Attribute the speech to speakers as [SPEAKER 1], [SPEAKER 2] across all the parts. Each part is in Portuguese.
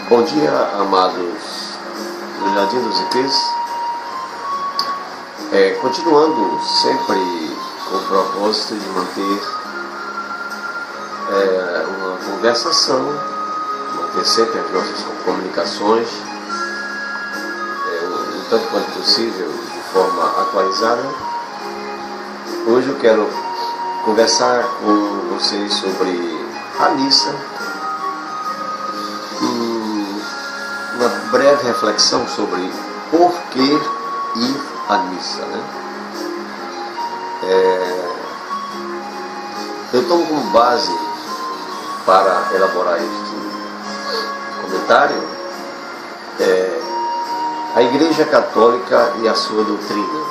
[SPEAKER 1] Bom dia, amados Miladinos e Pis. Continuando sempre com o propósito de manter uma conversação, manter sempre as nossas comunicações, o tanto quanto possível, de forma atualizada. Hoje eu quero conversar com vocês sobre a missa, uma breve reflexão sobre por que ir à missa, né? Eu tomo como base para elaborar este comentário a Igreja Católica e a sua doutrina,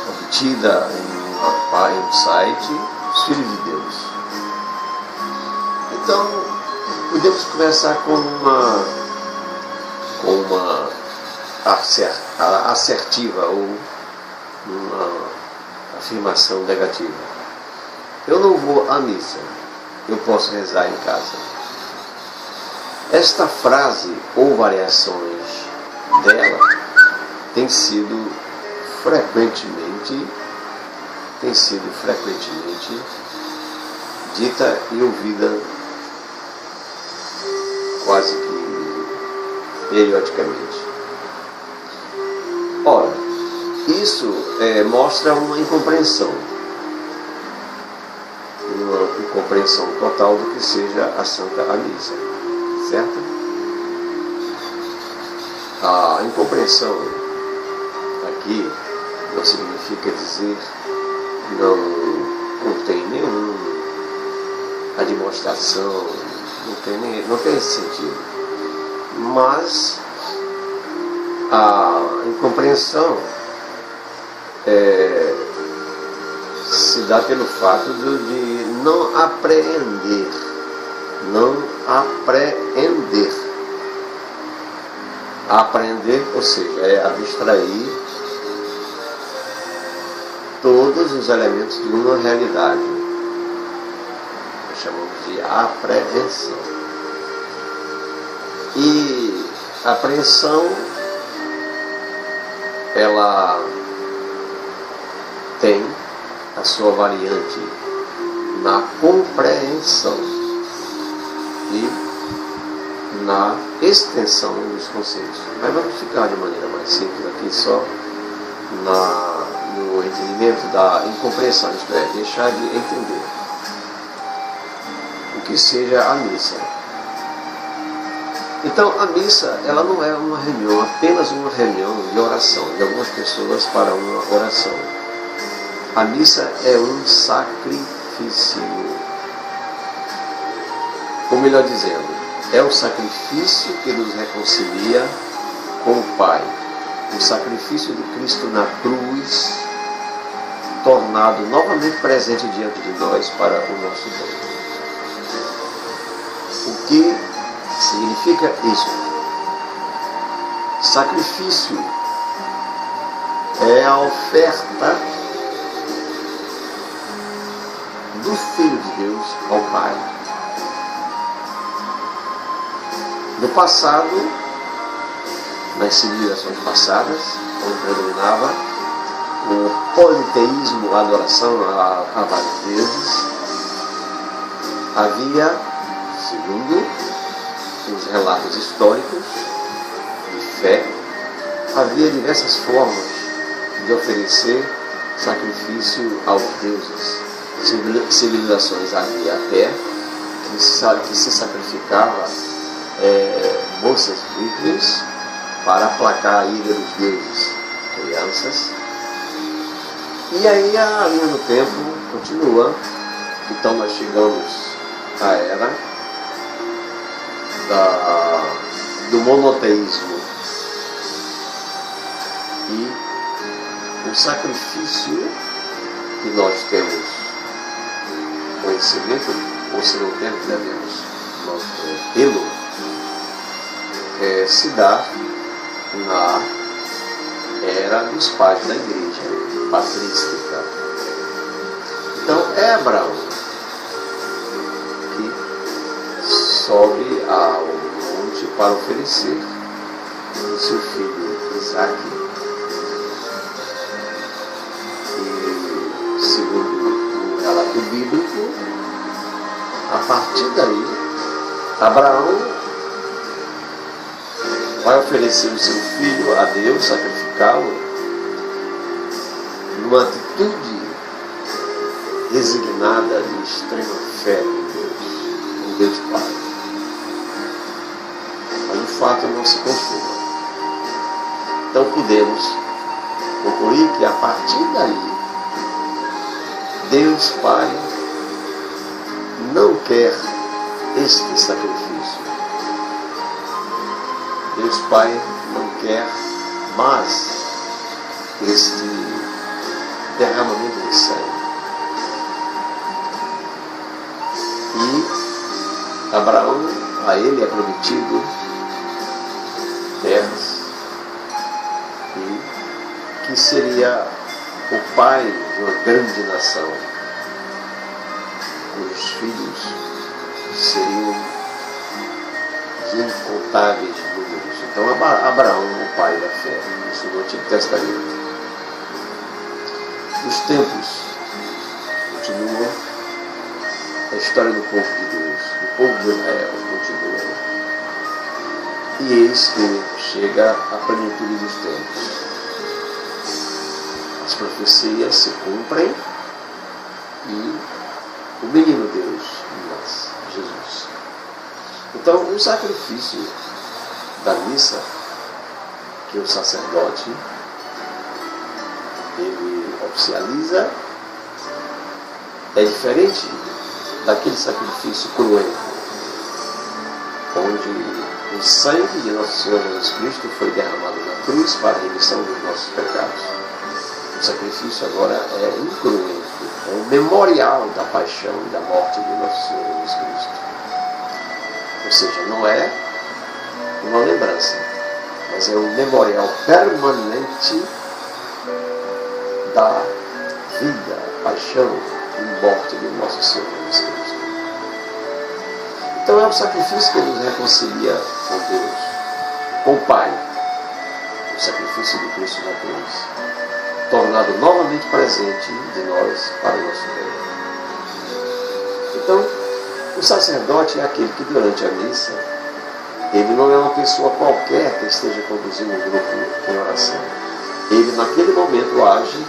[SPEAKER 1] obtida em um site, Os Filhos de Deus. Então, podemos começar com uma assertiva ou uma afirmação negativa. Eu não vou à missa, eu posso rezar em casa. Esta frase ou variações dela tem sido frequentemente dita e ouvida quase que periodicamente. Ora, isso mostra uma incompreensão total do que seja a Santa Missa, certo? A incompreensão aqui não significa dizer que não tem nenhuma demonstração, não tem esse sentido. Mas a incompreensão se dá pelo fato de não apreender. Aprender, ou seja, é abstrair todos os elementos de uma realidade. Nós chamamos de apreensão. E a apreensão, ela tem a sua variante na compreensão e na extensão dos conceitos. Mas vamos ficar de maneira mais simples aqui, só no entendimento da incompreensão, isto é, deixar de entender o que seja a missa. Então, a missa, ela não é uma reunião, apenas uma reunião de oração, de algumas pessoas para uma oração. A missa é um sacrifício. Ou melhor dizendo, é o sacrifício que nos reconcilia com o Pai. O sacrifício de Cristo na cruz, tornado novamente presente diante de nós para o nosso bem. O que significa isso? Sacrifício é a oferta do Filho de Deus ao Pai. No passado, nas civilizações passadas, onde predominava o politeísmo, a adoração a vários deuses, havia, segundo os relatos históricos de fé, havia diversas formas de oferecer sacrifício aos deuses. Civilizações havia até que se sacrificava moças virgens para aplacar a ira dos deuses, crianças. E aí a linha do tempo continua. Então nós chegamos à era do monoteísmo, e o sacrifício que nós temos conhecimento, ou se não temos, devemos tê-lo, se dá na era dos pais da igreja patrística. Então é Abraão que sobe ao monte para oferecer o seu filho Isaque. E, segundo o relato bíblico, a partir daí, Abraão vai oferecer o seu filho a Deus, sacrificá-lo, numa atitude resignada de extrema fé em Deus Pai. Mas o fato não se consuma. Então podemos concluir que a partir daí, Deus Pai não quer este sacrifício. Deus Pai não quer mais este derramamento de sangue. E Abraão, a ele é prometido terras, e que seria o pai de uma grande nação, cujos filhos seriam de incontáveis números. Então Abraão, o pai da fé, isso no Antigo Testamento. Os tempos continuam, a história do povo de Deus, do povo de Israel continua. E eis que chega a plenitude dos tempos. As profecias se cumprem e o menino Deus nasce, Jesus. Então, o sacrifício da missa, que o sacerdote ele oficializa, é diferente daquele sacrifício cruento, onde o sangue de Nosso Senhor Jesus Cristo foi derramado na cruz para a remissão dos nossos pecados. O sacrifício agora é incruento, é um memorial da paixão e da morte de Nosso Senhor Jesus Cristo. Ou seja, não é uma lembrança, mas é um memorial permanente da vida, paixão e morte de Nosso Senhor Jesus Cristo. Então é um sacrifício que nos reconcilia com Deus, com o Pai. O sacrifício de Cristo na cruz, tornado novamente presente de nós para o nosso bem. Então, o sacerdote é aquele que durante a missa, ele não é uma pessoa qualquer que esteja conduzindo um grupo em oração. Ele naquele momento age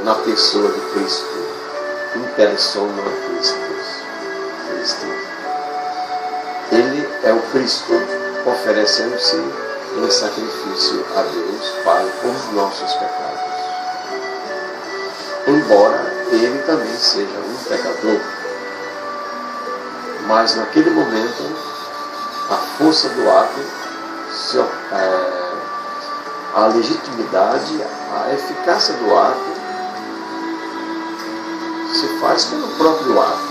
[SPEAKER 1] na pessoa de Cristo, in persona Christi. Ele é o Cristo oferecendo-se em sacrifício a Deus Pai por nossos pecados. Embora ele também seja um pecador, mas naquele momento a força do ato, a legitimidade, a eficácia do ato se faz pelo próprio ato.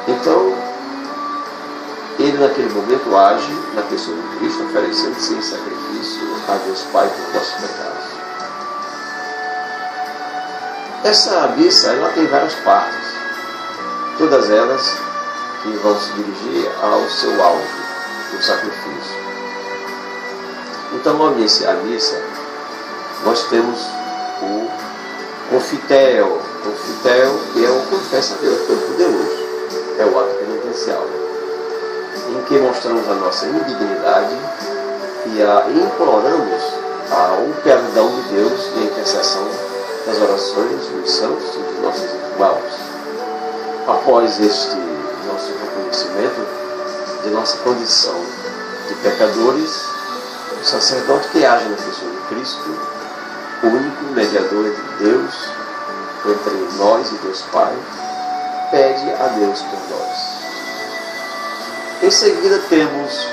[SPEAKER 1] Então, ele naquele momento age na pessoa de Cristo, oferecendo-se em sacrifício a Deus Pai por nossos pecados. Essa missa ela tem várias partes, todas elas que vão se dirigir ao seu alvo, o sacrifício. Então, ao iniciar a missa, nós temos o confitel, que é o confessa a Deus Todo-Poderoso. É o ato penitencial, em que mostramos a nossa indignidade e imploramos o perdão de Deus e a intercessão das orações dos santos e dos nossos irmãos. Após este nosso reconhecimento de nossa condição de pecadores, o sacerdote que age na pessoa de Cristo, o único mediador entre Deus, entre nós e Deus Pai, pede a Deus por nós. Em seguida temos,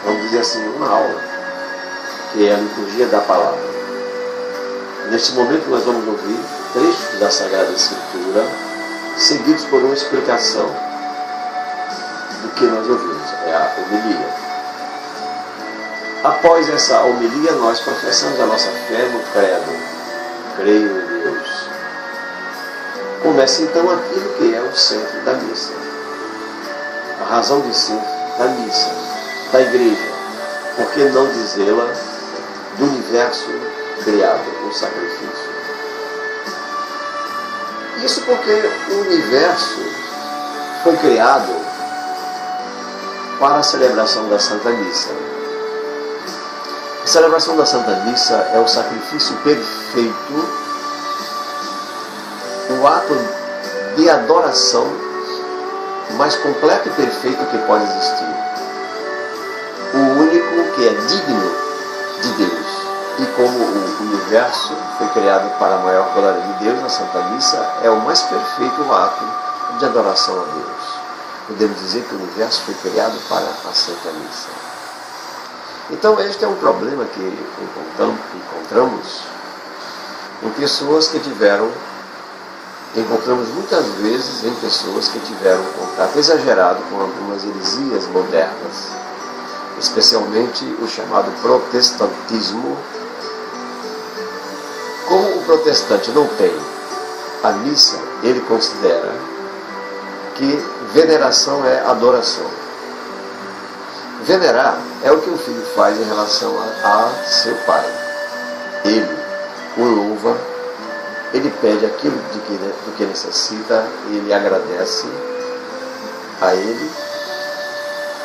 [SPEAKER 1] vamos dizer assim, uma aula, que é a liturgia da palavra. Neste momento nós vamos ouvir trechos da Sagrada Escritura, seguidos por uma explicação do que nós ouvimos, é a homilia. Após essa homilia, nós professamos a nossa fé no credo. Creio em Deus. estabelece então aquilo que é o centro da missa, a razão de ser da missa, da igreja, por que não dizê-la do universo criado, o sacrifício? Isso porque o universo foi criado para a celebração da Santa Missa. A celebração da Santa Missa é o sacrifício perfeito, o ato de adoração mais completo e perfeito que pode existir. O único que é digno de Deus. E como o universo foi criado para a maior glória de Deus, a Santa Missa é o mais perfeito ato de adoração a Deus. Podemos dizer que o universo foi criado para a Santa Missa. Então este é um problema que encontramos em pessoas que encontramos muitas vezes em pessoas que tiveram contato exagerado com algumas heresias modernas, especialmente o chamado protestantismo. Como o protestante não tem a missa, ele considera que veneração é adoração. Venerar é o que o filho faz em relação a seu pai. Ele o louva, ele pede aquilo do que necessita, ele agradece a ele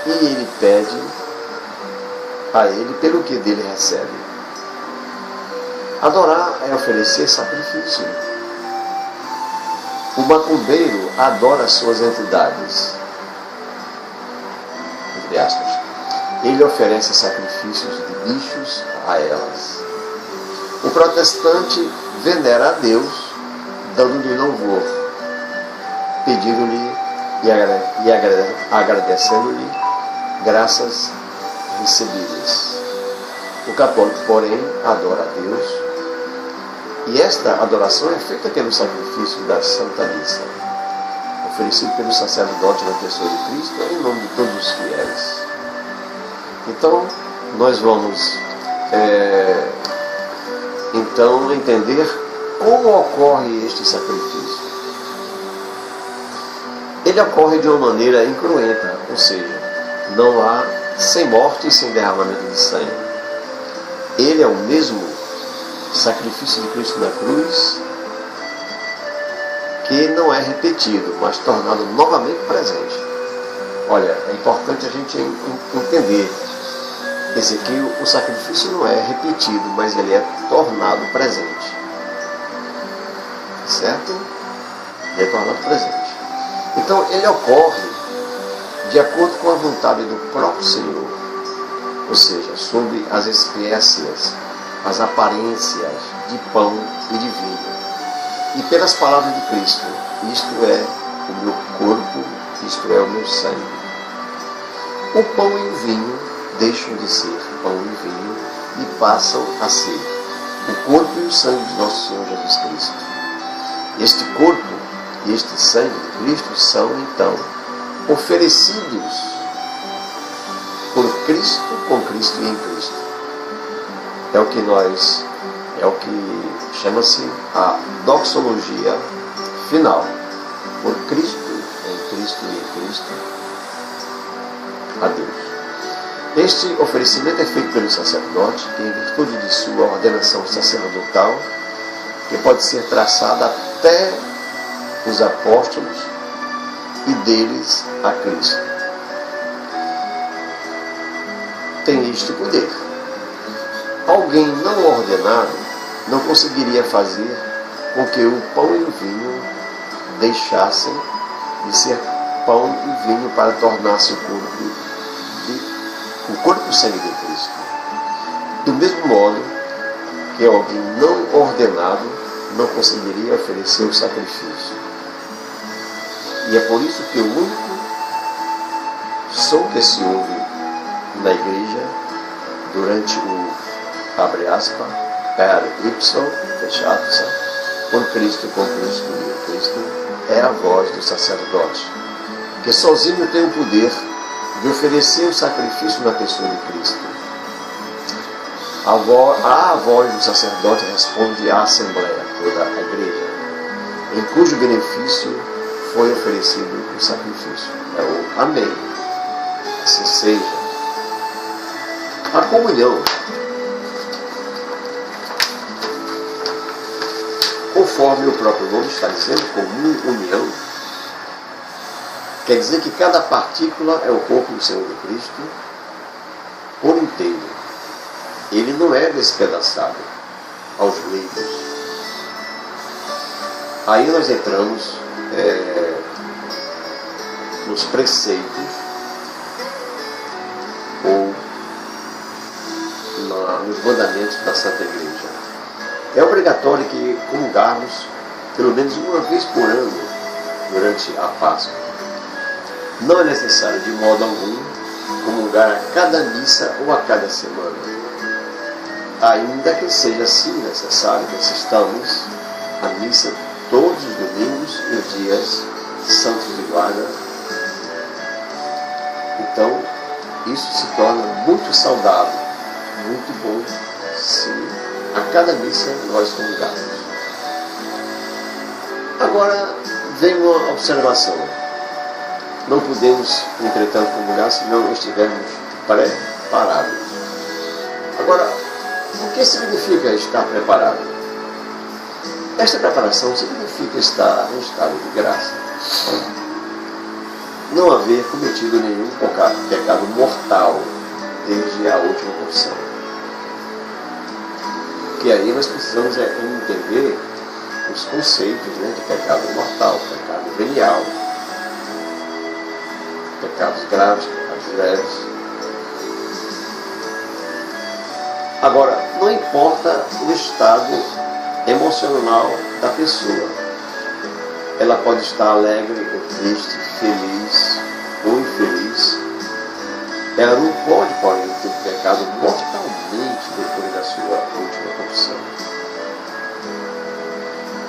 [SPEAKER 1] e ele pede a ele pelo que dele recebe. Adorar é oferecer sacrifício. O macumbeiro adora suas entidades, entre aspas. Ele oferece sacrifícios de bichos a elas. O protestante venera a Deus, dando-lhe louvor, pedindo-lhe e agradecendo-lhe graças recebidas. O católico, porém, adora a Deus, e esta adoração é feita pelo sacrifício da Santa Missa, oferecido pelo sacerdote na pessoa de Cristo em nome de todos os fiéis. Então, nós vamos entender como ocorre este sacrifício. Ele ocorre de uma maneira incruenta, ou seja, não há sem morte e sem derramamento de sangue. Ele é o mesmo sacrifício de Cristo na cruz, que não é repetido, mas tornado novamente presente. Olha, é importante a gente entender esse aqui, o sacrifício não é repetido, mas ele é tornado presente. Certo? Ele é tornado presente. Então, ele ocorre de acordo com a vontade do próprio Senhor, ou seja, sobre as espécies, as aparências de pão e de vinho. E pelas palavras de Cristo, isto é o meu corpo, isto é o meu sangue. O pão e o vinho deixam de ser pão e vinho e passam a ser o corpo e o sangue de nosso Senhor Jesus Cristo. Este corpo e este sangue de Cristo são, então, oferecidos por Cristo, com Cristo e em Cristo. É o que chama-se a doxologia final. Por Cristo, em Cristo e em Cristo, a Deus. Este oferecimento é feito pelo sacerdote, que em virtude de sua ordenação sacerdotal, que pode ser traçada até os apóstolos e deles a Cristo. Tem este poder. Alguém não ordenado não conseguiria fazer com que o pão e o vinho deixassem de ser pão e vinho para tornar-se o corpo e o sangue de Cristo. Do mesmo modo que alguém não ordenado não conseguiria oferecer o sacrifício. E é por isso que o único som que se ouve na igreja durante o abre aspas, per ipso, fechado, por Cristo, com Cristo e em Cristo, é a voz do sacerdote, que sozinho tem o poder de oferecer o sacrifício na pessoa de Cristo. A voz do sacerdote responde à Assembleia, toda a igreja. em cujo benefício foi oferecido o sacrifício. É o amém. Assim seja. A comunhão, conforme o próprio nome está dizendo, comunhão, quer dizer que cada partícula é o corpo do Senhor Cristo por inteiro. Ele não é despedaçado aos leitos. Aí nós entramos nos preceitos ou nos mandamentos da Santa Igreja. É obrigatório que comungarmos pelo menos uma vez por ano durante a Páscoa. Não é necessário de modo algum comungar a cada missa ou a cada semana, ainda que seja assim necessário que assistamos à missa todos os domingos e os dias santos de guarda. Então, isso se torna muito saudável, muito bom, se a cada missa nós comungarmos. Agora, vem uma observação. Não podemos, entretanto, comungar se não estivermos preparados. Agora, o que significa estar preparado? Esta preparação significa estar em estado de graça. Não haver cometido nenhum pecado mortal desde a última confissão. Que aí nós precisamos entender os conceitos, de pecado mortal, pecado venial, pecados graves, pecados leves. Agora, não importa o estado emocional da pessoa. Ela pode estar alegre ou triste, feliz ou infeliz. Ela não pode, porém, ter pecado mortalmente depois da sua última confissão.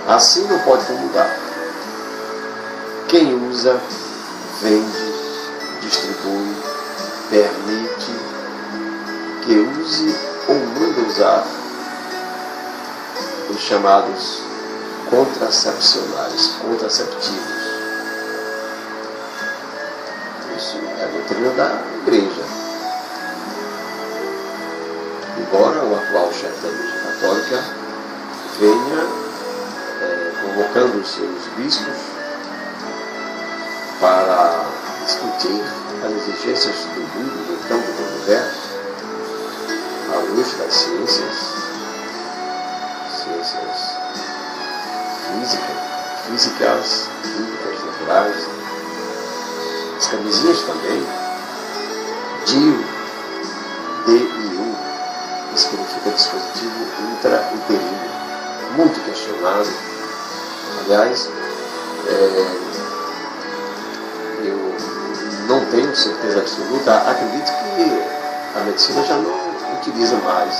[SPEAKER 1] Assim não pode comungar. Quem usa, vende, distribui, permite que use ou manda usar os chamados contraceptivos. Isso é a doutrina da Igreja. Embora o atual chefe da Igreja Católica venha convocando os seus bispos para discutir as exigências do mundo, então do universo, à luz das ciências físicas, químicas, naturais, as camisinhas também, DIU, DIU, que significa dispositivo intrauterino, muito questionado. Aliás, eu não tenho certeza absoluta, acredito que a medicina já não utiliza mais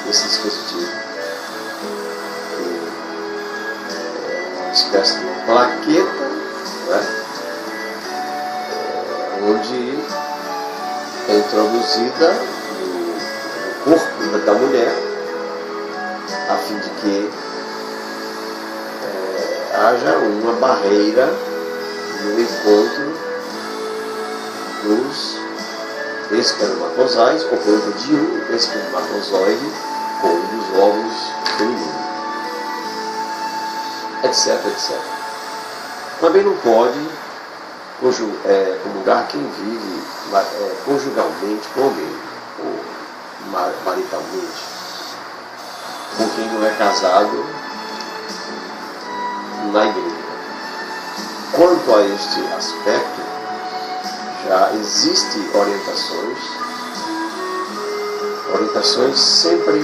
[SPEAKER 1] esse dispositivo. Uma espécie de uma plaqueta, onde é introduzida no corpo da mulher, a fim de que haja uma barreira no encontro dos espermatozoides, ou por exemplo, de um espermatozoide ou dos óvulos femininos, etc, etc. Também não pode comungar quem vive conjugalmente com alguém, ou maritalmente, com quem não é casado na igreja. Quanto a este aspecto, já existem orientações sempre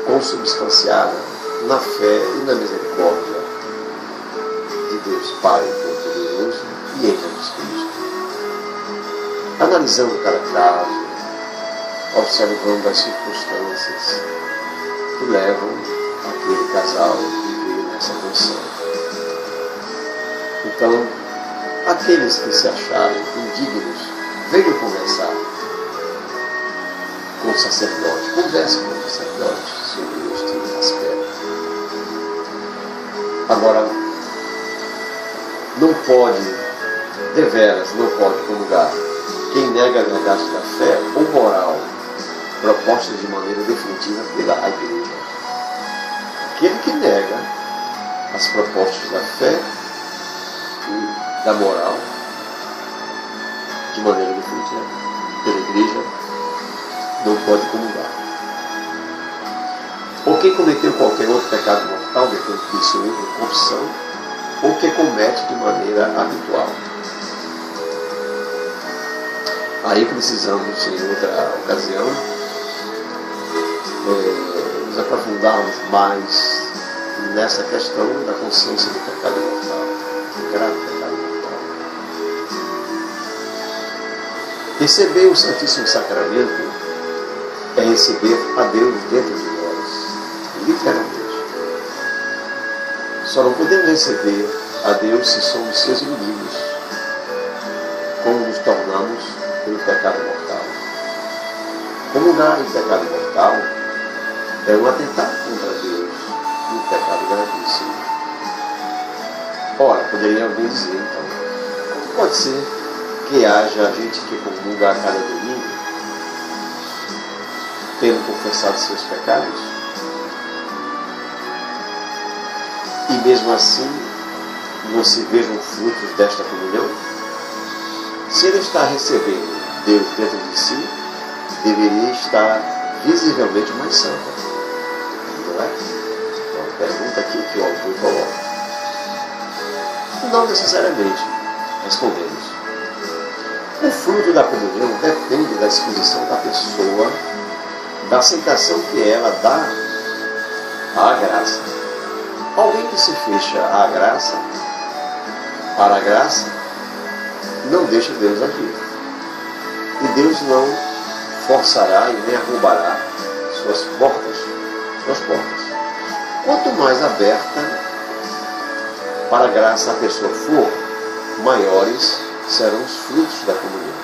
[SPEAKER 1] consubstanciadas na fé e na misericórdia de Deus Pai Todo-Poderoso e em Jesus Cristo. Analisando cada caso, observando as circunstâncias que levam aquele casal a viver nessa condição. Então, aqueles que se acharem indignos, venham conversar com o sacerdote, converse com o sacerdote sobre este aspecto. Agora, não pode, deveras, não pode comungar quem nega a verdade da fé ou moral propostas de maneira definitiva pela Igreja. Aquele que nega as propostas da fé e da moral de maneira definitiva pela Igreja não pode comungar. Ou quem cometeu qualquer outro pecado mortal depois de sua confissão, ou que comete de maneira habitual. Aí precisamos, em outra ocasião, nos aprofundarmos mais nessa questão da consciência do pecado mortal, do grave pecado mortal. Receber o Santíssimo Sacramento é receber a Deus dentro de nós, literalmente. Só não podemos receber a Deus se somos seus inimigos, como nos tornamos pelo pecado mortal. Comungar em pecado mortal é um atentado contra Deus, um pecado gravíssimo. Ora, poderia alguém dizer, então, como pode ser que haja gente que comunga a cada domingo, tendo confessado seus pecados, e mesmo assim não se vejam frutos desta comunhão? Se ele está recebendo Deus dentro de si, deveria estar visivelmente mais santo. Não é? Uma pergunta aqui que o autor coloca. Não necessariamente, respondemos. O fruto da comunhão depende da disposição da pessoa, da aceitação que ela dá à graça. Alguém que se fecha à graça, para a graça, não deixa Deus agir. E Deus não forçará e nem arrombará suas portas. Quanto mais aberta para a graça a pessoa for, maiores serão os frutos da comunhão.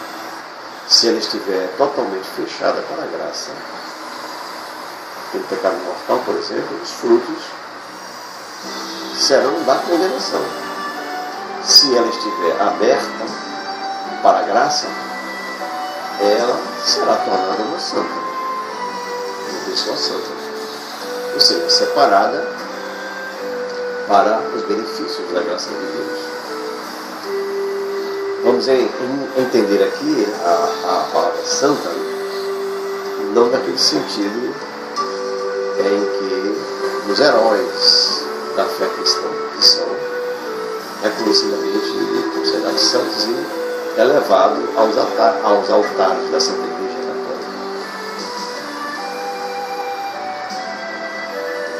[SPEAKER 1] Se ela estiver totalmente fechada para a graça, pelo pecado mortal, por exemplo, os frutos serão da condenação. Se ela estiver aberta para a graça, ela será tornada uma santa, uma pessoa santa, ou seja, separada para os benefícios da graça de Deus. Vamos entender aqui a palavra santa, não naquele sentido em que os heróis da fé cristã, que são reconhecidamente considerados santos e elevados aos altares da Santa Igreja Católica.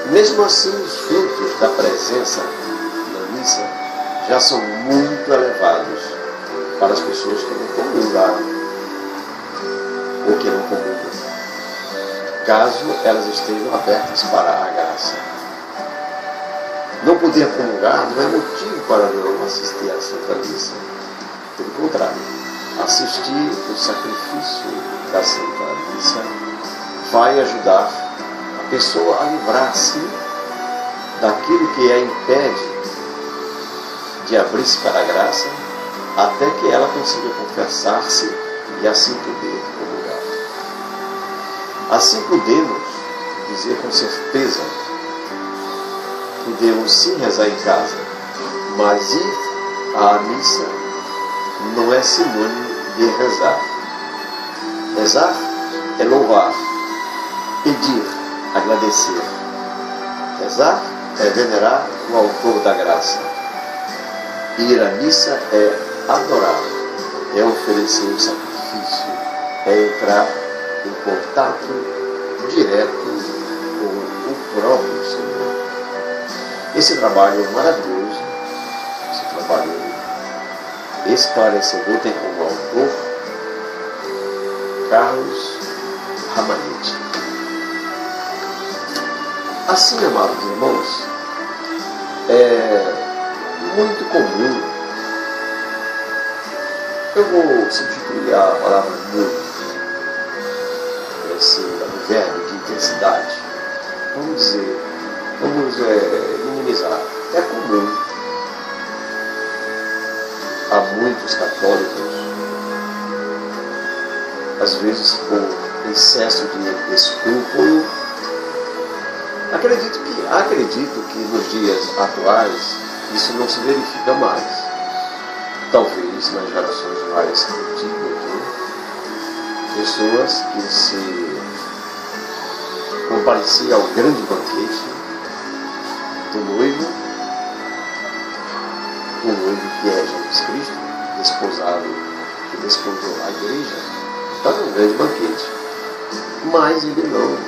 [SPEAKER 1] Mesmo assim, os frutos da presença na missa já são muito elevados para as pessoas que não comungaram ou que não comungam, caso elas estejam abertas para a graça. Não poder comungar não é motivo para não assistir à Santa Missa. Pelo contrário, assistir o sacrifício da Santa Missa vai ajudar a pessoa a livrar-se daquilo que a impede de abrir-se para a graça, até que ela consiga confessar-se e assim poder comungar. Assim podemos dizer com certeza: podemos sim rezar em casa, mas ir à missa não é sinônimo de rezar. Rezar é louvar, pedir, agradecer. Rezar é venerar o autor da graça. Ir à missa é adorar, é oferecer o sacrifício, é entrar em contato direto com o próprio Senhor. Esse trabalho maravilhoso, esse trabalho esclarecedor, tem como autor Carlos Ramalhete. Assim, amados irmãos, é muito comum, eu vou substituir a palavra muito, esse verbo de intensidade, vamos minimizar. É comum católicos, às vezes por excesso de escrúpulo. Acredito que nos dias atuais isso não se verifica mais. Talvez nas gerações mais antigas, né? Pessoas que se compareciam ao grande banquete do noivo que é Jesus Cristo, desposado, que desposou a igreja, está num grande banquete. Mas ele não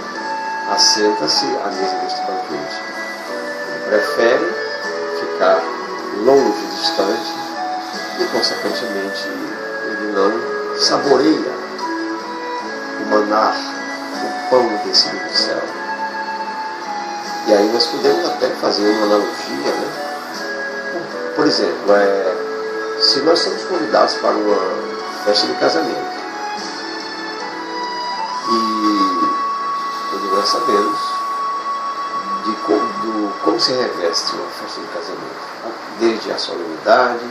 [SPEAKER 1] assenta-se à mesa deste banquete. Ele prefere ficar longe, distante, e consequentemente ele não saboreia o maná, o pão descido do céu. E aí nós podemos até fazer uma analogia, né? Por exemplo, se nós somos convidados para uma festa de casamento, e todos nós sabemos como se reveste uma festa de casamento, desde a solenidade,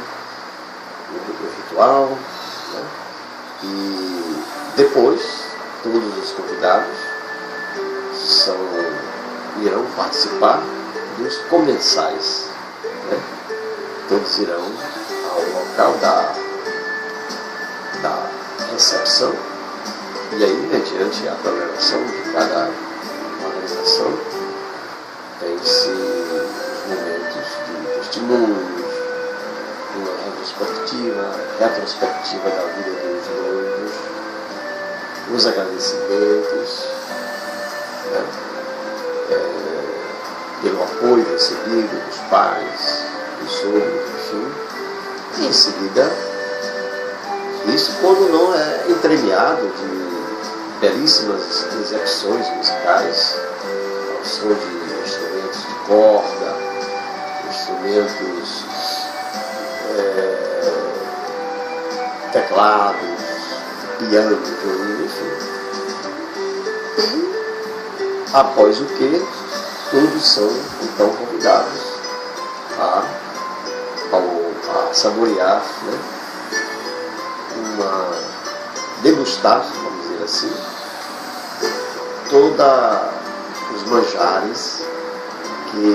[SPEAKER 1] o ritual, né? E depois todos os convidados irão participar dos comensais, né? Todos irão ao local da recepção, e aí, mediante a programação de cada organização, tem-se os momentos de testemunhos, uma retrospectiva da vida dos noivos, os agradecimentos, né? Pelo apoio recebido dos pais, dos sogros, enfim. E em seguida, isso quando não é entremeado de belíssimas execuções musicais, ao som de instrumentos de corda, instrumentos teclados, piano, violino, enfim. E após o que, todos são então convidados a saborear, né? Degustar, vamos dizer assim, todos os manjares que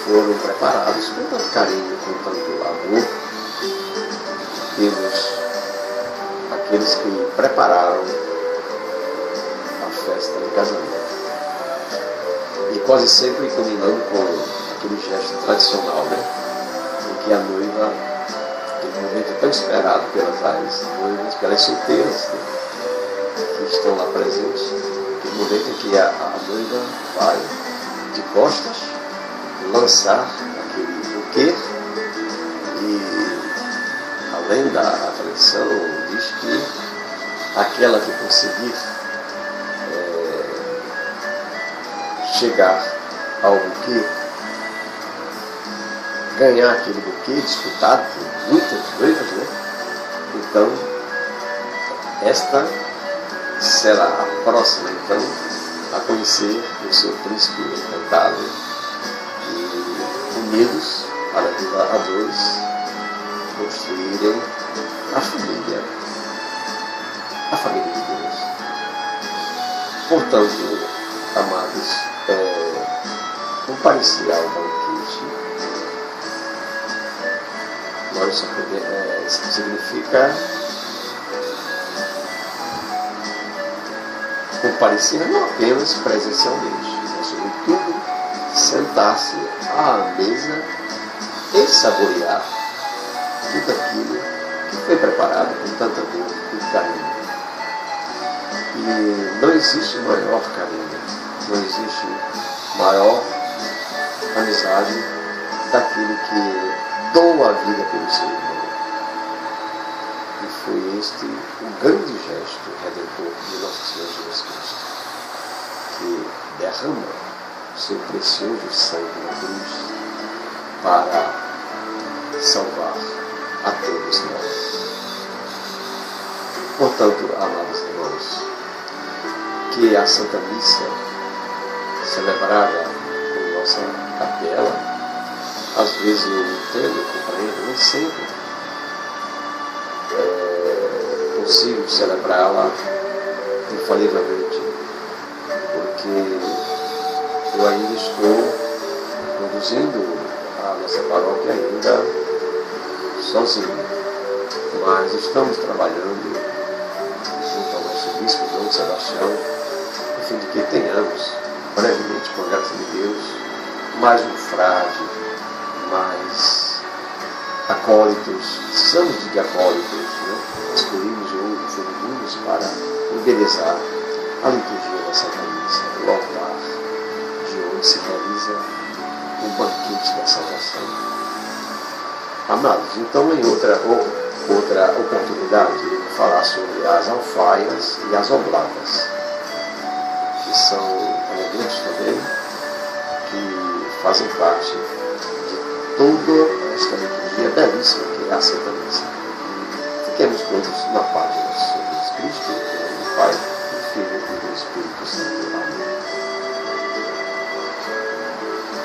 [SPEAKER 1] foram preparados com tanto carinho, com tanto amor, pelos aqueles que prepararam a festa de casamento. E quase sempre combinando com aquele gesto tradicional, né? Em que a noiva, aquele momento tão esperado pelas noivas, pelas solteiras, né? Que estão lá presentes, aquele momento em que a noiva vai de costas lançar aquele buquê, e além da tradição, diz que aquela que conseguir chegar ao buquê, ganhar aquele buquê disputado por muitas noivas, né? Então, esta será a próxima, então, a conhecer o seu príncipe encantado, e unidos para viva a dois construírem a família de Deus. Portanto, amados, comparecer ao banquete, nós só podemos, significa comparecer não apenas presencialmente, mas sobretudo sentar-se à mesa e saborear tudo aquilo que foi preparado com tanto amor e carinho. E não existe maior carinho, não existe maior amizade daquele que doa a vida pelo seu irmão. E foi este o grande gesto redentor de nosso Senhor Jesus Cristo, que derrama o seu precioso sangue na cruz para salvar a todos nós. Portanto, amados irmãos, que a Santa Missa celebrada em nossa capela, às vezes eu entendo, eu compreendo, nem sempre consigo celebrá-la infalivelmente, porque eu ainda estou conduzindo a nossa paróquia ainda sozinho, mas estamos trabalhando junto ao nosso bispo Dom Sebastião, a fim de que tenhamos brevemente, com a graça de Deus, mais um frade, mais acólitos. Precisamos de acólitos, né? Masculinos ou femininos, para embelezar a liturgia da Santa Missa, o altar de onde se realiza o banquete da salvação. Amados, então em outra oportunidade eu vou falar sobre as alfaias e as oblatas, que são elementos também que fazem parte de toda esta liturgia belíssima que é a Santa Missa.